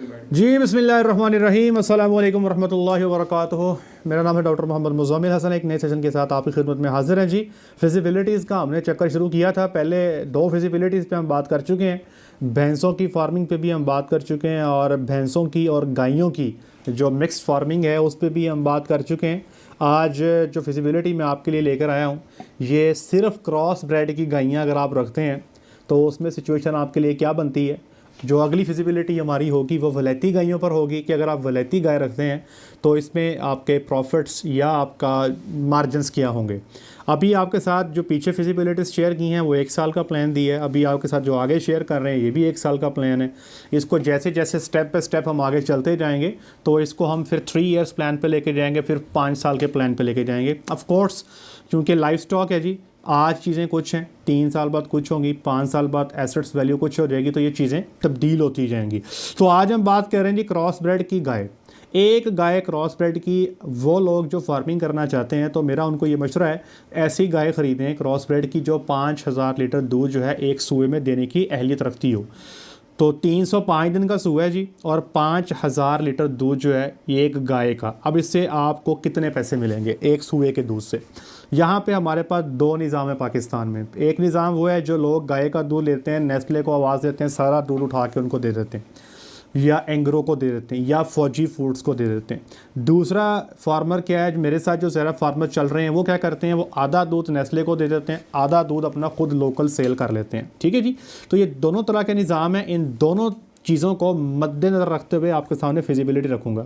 जी बिस्मिल्लाहिर्रहमानिर्रहीम, अस्सलामु अलैकुम वरहमतुल्लाहि वबरकातुहू। मेरा नाम है डॉक्टर मोहम्मद मुज़म्मिल हसन। एक नए सेशन के साथ आपकी खिदमत में हाजिर हैं। जी, फिजिबिलिटीज़ का हमने चक्कर शुरू किया था। पहले दो फिजिबिलिटीज़ पे हम बात कर चुके हैं, भैंसों की फार्मिंग पे भी हम बात कर चुके हैं और भैंसों की और गायों की जो मिक्स फार्मिंग है उस पर भी हम बात कर चुके हैं। आज जो फिजिबिलिटी मैं आपके लिए लेकर आया हूँ, ये सिर्फ क्रॉस ब्रेड की गायें अगर आप रखते हैं तो उसमें सिचुएशन आपके लिए क्या बनती है। जो अगली फिजिबिलिटी हमारी होगी वो वलैती गायों पर होगी कि अगर आप वलैती गाय रखते हैं तो इसमें आपके प्रॉफिट्स या आपका मार्जिन्स क्या होंगे। अभी आपके साथ जो पीछे फिजिबिलिटीज़ शेयर की हैं वो 1 साल का प्लान दी है। अभी आपके साथ जो आगे शेयर कर रहे हैं ये भी 1 साल का प्लान है। इसको जैसे जैसे स्टेप बाय स्टेप हम आगे चलते जाएंगे तो इसको हम फिर 3 इयर्स प्लान पे लेके जाएंगे, फिर 5 साल के प्लान पे लेके जाएंगे। ऑफ कोर्स क्योंकि लाइफ स्टॉक है जी, आज चीज़ें कुछ हैं, 3 साल बाद कुछ होंगी, 5 साल बाद एसेट्स वैल्यू कुछ हो जाएगी, तो ये चीज़ें तब्दील होती जाएंगी। तो आज हम बात कर रहे हैं जी क्रॉस ब्रेड की गाय। एक गाय क्रॉस ब्रेड की वो लोग जो फार्मिंग करना चाहते हैं तो मेरा उनको ये मशवरा है, ऐसी गाय ख़रीदें क्रॉस ब्रेड की जो 5000 लीटर दूध जो है एक सूए में देने की अहलियत रखती हो। तो 305 दिन का सूआ है जी और 5000 लीटर दूध जो है ये एक गाय का। अब इससे आपको कितने पैसे मिलेंगे एक सूए के दूध से। यहाँ पे हमारे पास 2 निज़ाम है पाकिस्तान में। एक निज़ाम वो है जो लोग गाय का दूध लेते हैं, नेस्ले को आवाज़ देते हैं, सारा दूध उठा के उनको दे देते हैं, या एंग्रो को दे देते हैं, या फौजी फूड्स को दे देते हैं। दूसरा फार्मर क्या है, मेरे साथ जो ज़रा फार्मर चल रहे हैं वो क्या करते हैं, वो आधा दूध नेस्ले को दे देते हैं, आधा दूध अपना खुद लोकल सेल कर लेते हैं। ठीक है जी, तो ये दोनों तरह के निज़ाम हैं। इन दोनों चीज़ों को मद्देनज़र रखते हुए आपके सामने फिजिबिलिटी रखूँगा।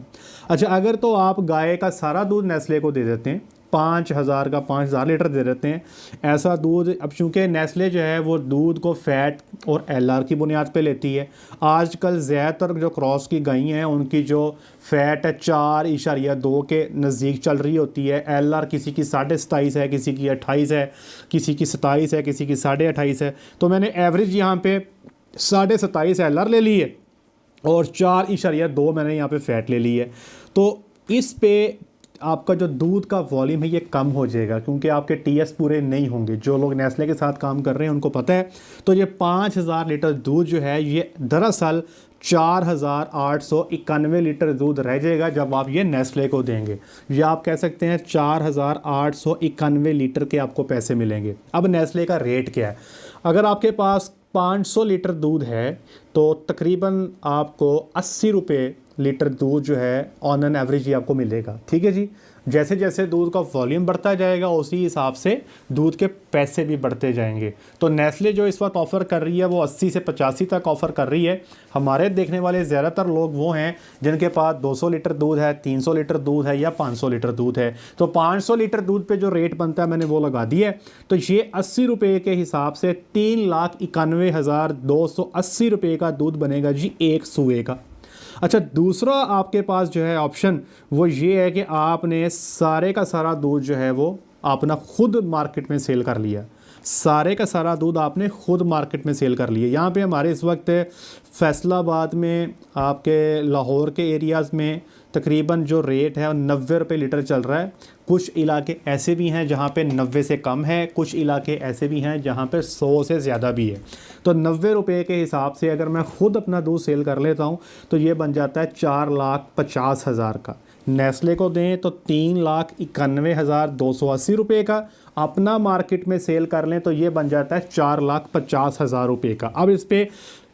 अच्छा, अगर तो आप गाय का सारा दूध नेस्ले को दे देते हैं, 5000 का 5000 लीटर दे देते हैं ऐसा दूध। अब चूँकि नेस्ले जो है वो दूध को फ़ैट और एलआर की बुनियाद पे लेती है। आजकल ज़्यादातर जो क्रॉस की गायें हैं उनकी जो फ़ैट है 4.2 के नज़दीक चल रही होती है। एलआर किसी की 27.5 है, किसी की 28 है, किसी की 27 है, किसी की 28.5 है। तो मैंने एवरेज यहाँ पे 27.5 एलआर ले ली है और 4.2 मैंने यहाँ पे फ़ैट ले ली है। तो इस पे आपका जो दूध का वॉल्यूम है ये कम हो जाएगा क्योंकि आपके टीएस पूरे नहीं होंगे। जो लोग नेस्ले के साथ काम कर रहे हैं उनको पता है। तो ये 5000 लीटर दूध जो है ये दरअसल 4891 लीटर दूध रह जाएगा जब आप ये नेस्ले को देंगे। या आप कह सकते हैं 4891 लीटर के आपको पैसे मिलेंगे। अब नेस्ले का रेट क्या है, अगर आपके पास 500 लीटर दूध है तो तकरीबन आपको 80 रुपये लीटर दूध जो है ऑन एन एवरेज ही आपको मिलेगा। ठीक है जी, जैसे जैसे दूध का वॉल्यूम बढ़ता जाएगा उसी हिसाब से दूध के पैसे भी बढ़ते जाएंगे। तो नेस्ले जो इस वक्त ऑफ़र कर रही है वो 80 से 85 तक ऑफ़र कर रही है। हमारे देखने वाले ज़्यादातर लोग वो हैं जिनके पास 200 लीटर दूध है, 300 लीटर दूध है या 500 लीटर दूध है। तो 500 लीटर दूध पे जो रेट बनता है मैंने वो लगा दी है। तो ये 80 रुपये के हिसाब से 3,91,280 रुपये का दूध बनेगा जी एक सूए का। अच्छा, दूसरा आपके पास जो है ऑप्शन वो ये है कि आपने सारे का सारा दूध जो है वो अपना खुद मार्केट में सेल कर लिया। सारे का सारा दूध आपने खुद मार्केट में सेल कर लिया। यहाँ पे हमारे इस वक्त फैसलाबाद में, आपके लाहौर के एरियाज़ में तकरीबन जो रेट है 90 रुपये लीटर चल रहा है। कुछ इलाके ऐसे भी हैं जहाँ पे 90 से कम है, कुछ इलाके ऐसे भी हैं जहाँ पे 100 से ज़्यादा भी है। तो 90 रुपये के हिसाब से अगर मैं ख़ुद अपना दूध सेल कर लेता हूँ तो ये बन जाता है 4,50,000 का। नेस्ले को दें तो 3,91,280 रुपये का। अपना मार्केट में सेल कर लें तो ये बन जाता है 4,50,000 रुपये का। अब इस पर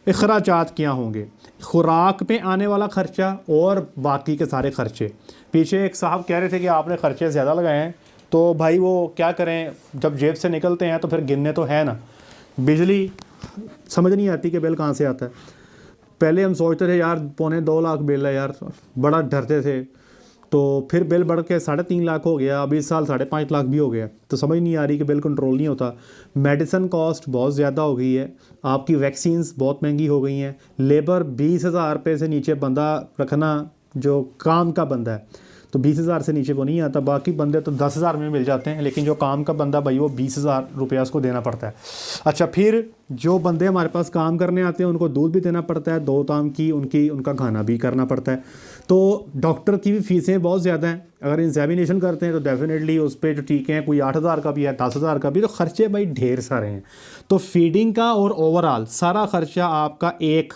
अखराजात क्या होंगे, खुराक पे आने वाला ख़र्चा और बाकी के सारे ख़र्चे। पीछे एक साहब कह रहे थे कि आपने ख़र्चे ज़्यादा लगाए हैं, तो भाई वो क्या करें, जब जेब से निकलते हैं तो फिर गिनने तो है ना। बिजली समझ नहीं आती कि बिल कहाँ से आता है। पहले हम सोचते थे यार 2.25 लाख बिल है यार, बड़ा डरते थे। तो फिर बिल बढ़ के 3.5 लाख हो गया, अभी इस साल 5.5 लाख भी हो गया। तो समझ नहीं आ रही कि बिल कंट्रोल नहीं होता। मेडिसिन कॉस्ट बहुत ज़्यादा हो गई है, आपकी वैक्सीन्स बहुत महंगी हो गई हैं। लेबर 20,000 रुपये से नीचे बंदा रखना जो काम का बंदा है तो 20,000 से नीचे वो नहीं आता। बाकी बंदे तो 10,000 में मिल जाते हैं, लेकिन जो काम का बंदा भाई वो 20,000 रुपया उसको देना पड़ता है। अच्छा, फिर जो बंदे हमारे पास काम करने आते हैं उनको दूध भी देना पड़ता है, 2 टाइम की उनका खाना भी करना पड़ता है। तो डॉक्टर की भी फ़ीसें बहुत ज़्यादा हैं। अगर एग्जामिनेशन करते हैं तो डेफिनेटली उस पर जो टीके हैं कोई 8,000 का भी है, 10,000 का भी, तो ख़र्चे भाई ढेर सारे हैं। तो फीडिंग का और ओवरऑल सारा ख़र्चा आपका एक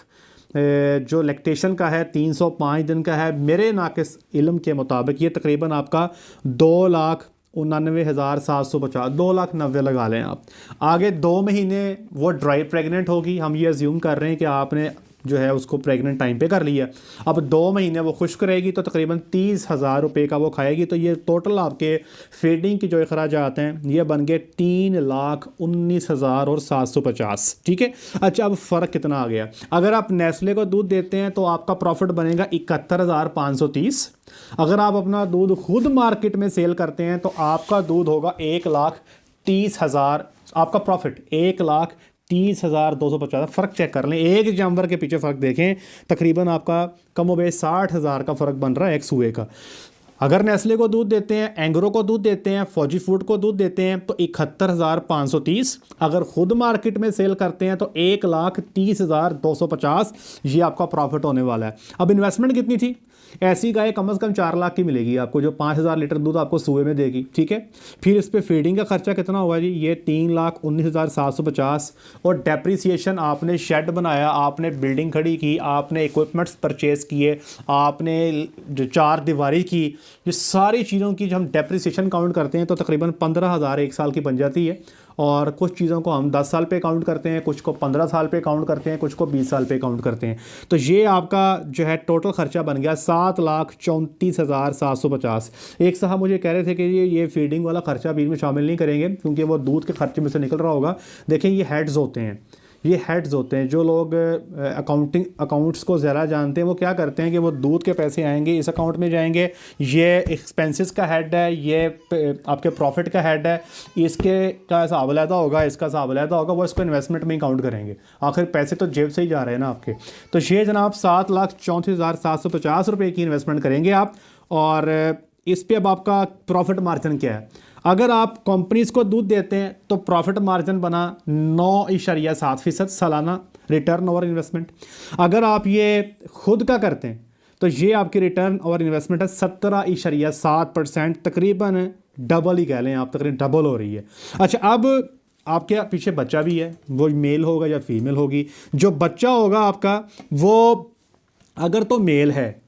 जो लैक्टेशन का है 305 दिन का है। मेरे नाकिस इल्म के मुताबिक ये तकरीबन आपका 2,99,750, 2,90,000 लगा लें आप। आगे 2 महीने वो ड्राई प्रेग्नेंट होगी, हम ये अज्यूम कर रहे हैं कि आपने जो है उसको प्रेग्नेंट टाइम पे कर लिया। अब 2 महीने वो खुश्क रहेगी तो तकरीबन 30,000 रुपये का वो खाएगी। तो ये टोटल आपके फीडिंग की जो अखराजात हैं ये बन गए 3,19,750। ठीक है। अच्छा, अब फ़र्क कितना आ गया? अगर आप नेस्ले को दूध देते हैं तो आपका प्रॉफिट बनेगा 71,530। अगर आप अपना दूध खुद मार्केट में सेल करते हैं तो आपका दूध होगा 1,30,000, आपका प्रॉफिट 1,30,250। फ़र्क चेक कर लें, एक जानवर के पीछे फ़र्क देखें, तकरीबन आपका कमोबेश 60,000 का फ़र्क बन रहा है एक सूए का। अगर नेस्ले को दूध देते हैं, एंग्रो को दूध देते हैं, फौजी फूड को दूध देते हैं तो 71,530। अगर खुद मार्केट में सेल करते हैं तो 1,30,250 ये आपका प्रॉफिट होने वाला है। अब इन्वेस्टमेंट कितनी थी? ऐसी गाय कम से कम 4 लाख की मिलेगी आपको, जो 5,000 लीटर दूध आपको सुबह में देगी। ठीक है। फिर इस पे फीडिंग का खर्चा कितना होगा जी? ये 3,19,750। और डेप्रिसिएशन, आपने शेड बनाया, आपने बिल्डिंग खड़ी की, आपने इक्विपमेंट्स परचेज किए, आपने जो 4 दीवारी की, ये सारी चीज़ों की जब हम डेप्रिसिएशन काउंट करते हैं तो तकरीबन 15,000 एक साल की बन जाती है। और कुछ चीज़ों को हम 10 साल पे काउंट करते हैं, कुछ को 15 साल पे काउंट करते हैं, कुछ को 20 साल पे काउंट करते हैं। तो ये आपका जो है टोटल ख़र्चा बन गया 7,34,750। एक साहब मुझे कह रहे थे कि ये फीडिंग वाला ख़र्चा बीच में शामिल नहीं करेंगे क्योंकि वो दूध के खर्चे में से निकल रहा होगा। देखें, ये हेड्स होते हैं, ये हेड्स होते हैं। जो लोग अकाउंट्स को ज़रा जानते हैं वो क्या करते हैं कि वो दूध के पैसे आएंगे, इस अकाउंट में जाएंगे, ये एक्सपेंसेस का हेड है, ये आपके प्रॉफिट का हेड है, इसके का हिसाब अलहदा होगा, इसका हिसाब अलहदा होगा, वो इसको इन्वेस्टमेंट में ही काउंट करेंगे। आखिर पैसे तो जेब से ही जा रहे हैं ना आपके। तो ये जनाब 7,34,750 रुपये की इन्वेस्टमेंट करेंगे आप। और इस पर अब आपका प्रॉफिट मार्जिन क्या है? अगर आप कंपनीज को दूध देते हैं तो प्रॉफिट मार्जिन बना 9.7% सालाना रिटर्न ओवर इन्वेस्टमेंट। अगर आप ये खुद का करते हैं तो ये आपकी रिटर्न ओवर इन्वेस्टमेंट है 17.7%, तकरीबन डबल ही कह लें आप, तकरीबन डबल हो रही है। अच्छा, अब आपके पीछे बच्चा भी है, वो मेल होगा या फीमेल होगी। जो बच्चा होगा आपका वो अगर तो मेल है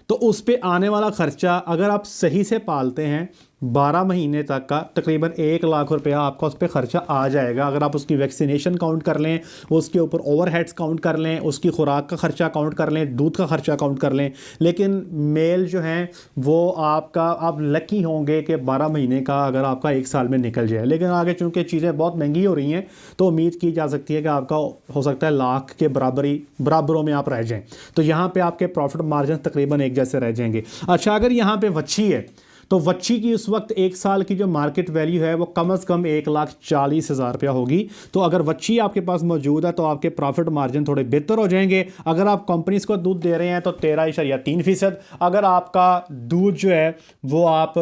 तो उस पे आने वाला ख़र्चा अगर आप सही से पालते हैं 12 महीने तक का तकरीबन 1 लाख रुपया आपका उस पर ख़र्चा आ जाएगा। अगर आप उसकी वैक्सीनेशन काउंट कर लें, उसके ऊपर ओवरहेड्स काउंट कर लें, उसकी खुराक का ख़र्चा काउंट कर लें, दूध का ख़र्चा काउंट कर लें। लेकिन मेल जो हैं वो आपका, आप लकी होंगे कि 12 महीने का अगर आपका 1 साल में निकल जाए। लेकिन आगे चूँकि चीज़ें बहुत महंगी हो रही हैं तो उम्मीद की जा सकती है कि आपका हो सकता है लाख के बराबरों में आप रह जाएँ। तो यहाँ पर आपके प्रॉफिट मार्जिन तकरीबन एक जैसे रह जाएंगे। अच्छा, अगर यहाँ पर वच्छी है तो वच्छी की उस वक्त 1 साल की जो मार्केट वैल्यू है वो कम से कम 1,40,000 रुपया होगी। तो अगर वच्छी आपके पास मौजूद है तो आपके प्रॉफिट मार्जिन थोड़े बेहतर हो जाएंगे। अगर आप कंपनीज को दूध दे रहे हैं तो 13.3%। अगर आपका दूध जो है वो आप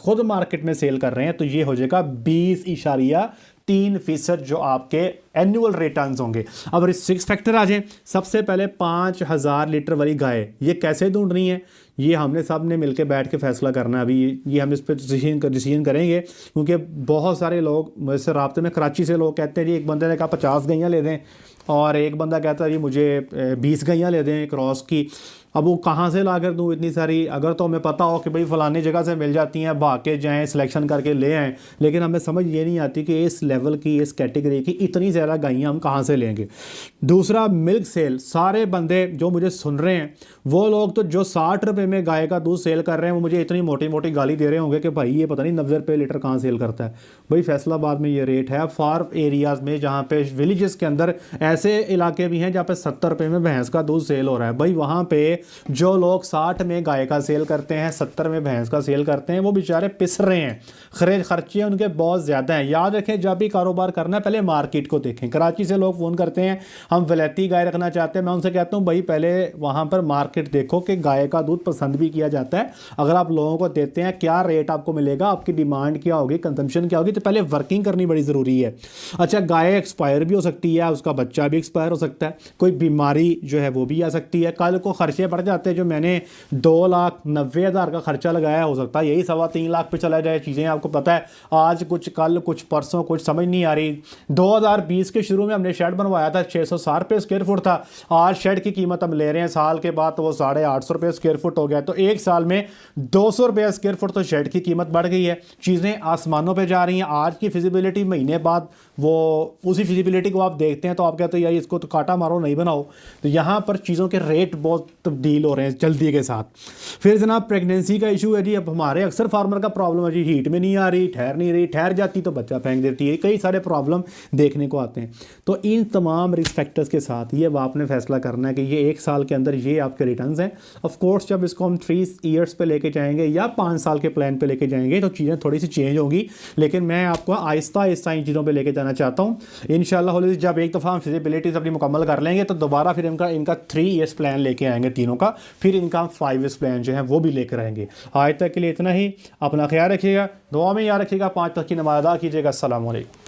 खुद मार्केट में सेल कर रहे हैं तो ये हो जाएगा 20.3% जो आपके एनुअल रिटर्न्स होंगे। अब रिस्क फैक्टर आ जाएं। सबसे पहले 5,000 लीटर वाली गाय ये कैसे ढूंढनी है, ये हमने सब ने मिलकर बैठ के फैसला करना है। अभी ये हम इस पर डिसीजन करेंगे क्योंकि बहुत सारे लोग मुझसे राब्ते में, कराची से लोग कहते हैं जी एक बंदे ने कहा 50 गैयाँ ले दें और एक बंदा कहता है जी मुझे 20 गैयाँ ले दें क्रॉस की। अब वो कहाँ से ला कर दूँ इतनी सारी? अगर तो हमें पता हो कि भाई फ़लानी जगह से मिल जाती हैं, भाग के जाएँ सिलेक्शन करके ले आएँ, लेकिन हमें समझ ये नहीं आती कि इस लेवल की, इस कैटेगरी की इतनी ज़्यादा गायें हम कहाँ से लेंगे। दूसरा, मिल्क सेल। सारे बंदे जो मुझे सुन रहे हैं वो लोग तो जो 60 रुपये में गाय का दूध सेल कर रहे हैं वो मुझे इतनी मोटी मोटी गाली दे रहे होंगे कि भाई ये पता नहीं 90 रुपये लीटर कहाँ सेल करता है। भाई फैसलाबाद में ये रेट है। फार्म एरियाज़ में जहाँ पे विलेजेस के अंदर ऐसे इलाके भी हैं जहाँ पे 70 रुपये में भैंस का दूध सेल हो रहा है। भाई वहाँ पे जो लोग 60 में गाय का सेल करते हैं, 70 में भैंस का सेल करते हैं, वो बेचारे पिस रहे हैं। खर्चे उनके बहुत ज़्यादा हैं। याद रखें, जब भी कारोबार करना है पहले मार्केट को देखें। कराची से लोग फ़ोन करते हैं हम वलैती गाय रखना चाहते हैं, मैं उनसे कहता हूँ भाई पहले वहाँ पर मार्केट देखो कि गाय का दूध पसंद भी किया जाता है। अगर आप लोगों को देते हैं क्या रेट आपको मिलेगा, आपकी डिमांड क्या होगी, कंजम्पशन क्या होगी, तो पहले वर्किंग करनी बड़ी ज़रूरी है। अच्छा, गाय एक्सपायर भी हो सकती है, उसका बच्चा भी एक्सपायर हो सकता है, कोई बीमारी जो है वो भी आ सकती है, कल को खर्चे बढ़ जाते हैं। जो मैंने 2,90,000 का खर्चा लगाया हो सकता है यही 3.25 लाख पे चला जाए। चीज़ें आपको पता है आज कुछ कल कुछ परसों कुछ समझ नहीं आ रही। 2020 के शुरू में हमने शेड बनवाया था, 660 रुपये स्क्वायर फुट था। आज शेड की कीमत हम ले रहे हैं साल के बाद तो वो 850 रुपये स्क्वायर फुट हो गया। तो एक साल में 200 रुपये स्क्वायर फुट तो शेड की कीमत बढ़ गई है। चीज़ें आसमानों पे जा रही हैं। आज की फिजिबिलिटी महीने बाद वो उसी फिजिबिलिटी को आप देखते हैं तो आप कहते हैं यार इसको तो काटा मारो नहीं बनाओ। तो यहाँ पर चीज़ों के रेट बहुत तब्दील हो रहे हैं जल्दी के साथ। फिर जनाब प्रेगनेंसी का इशू है जी। अब हमारे अक्सर फार्मर का प्रॉब्लम है जी, हीट में नहीं आ रही, ठहर नहीं रही, ठहर जाती तो बच्चा फेंक देती है। कई सारे प्रॉब्लम देखने को आते हैं। तो इन तमाम रिस्क फैक्टर्स के साथ ये आपने फैसला करना है कि ये 1 साल के अंदर ये आपके रिटर्न्स हैं। ऑफ कोर्स जब इसको हम 3 ईयर्स पे लेके जाएंगे या 5 साल के प्लान पे लेके जाएंगे तो चीज़ें थोड़ी सी चेंज होगी, लेकिन मैं आपको आहिस्ता आहिस्ता इन चीज़ों पे लेके जाना चाहता हूँ। इंशाल्लाह जब एक दफ़ा हम फिजिबिलिटीज अपनी मुकम्मल कर लेंगे तो दोबारा फिर इनका 3 ईयर्स प्लान लेके आएंगे तीनों का, फिर इनका 5 ईयर्स प्लान जो है वो भी लेकर आएंगे। आज तक के लिए इतना ही। अपना ख्याल रखिएगा, दुआ में याद रखिएगा, 5 वक्त की नमाज़ अदा कीजिएगा। अस्सलाम वालेकुम।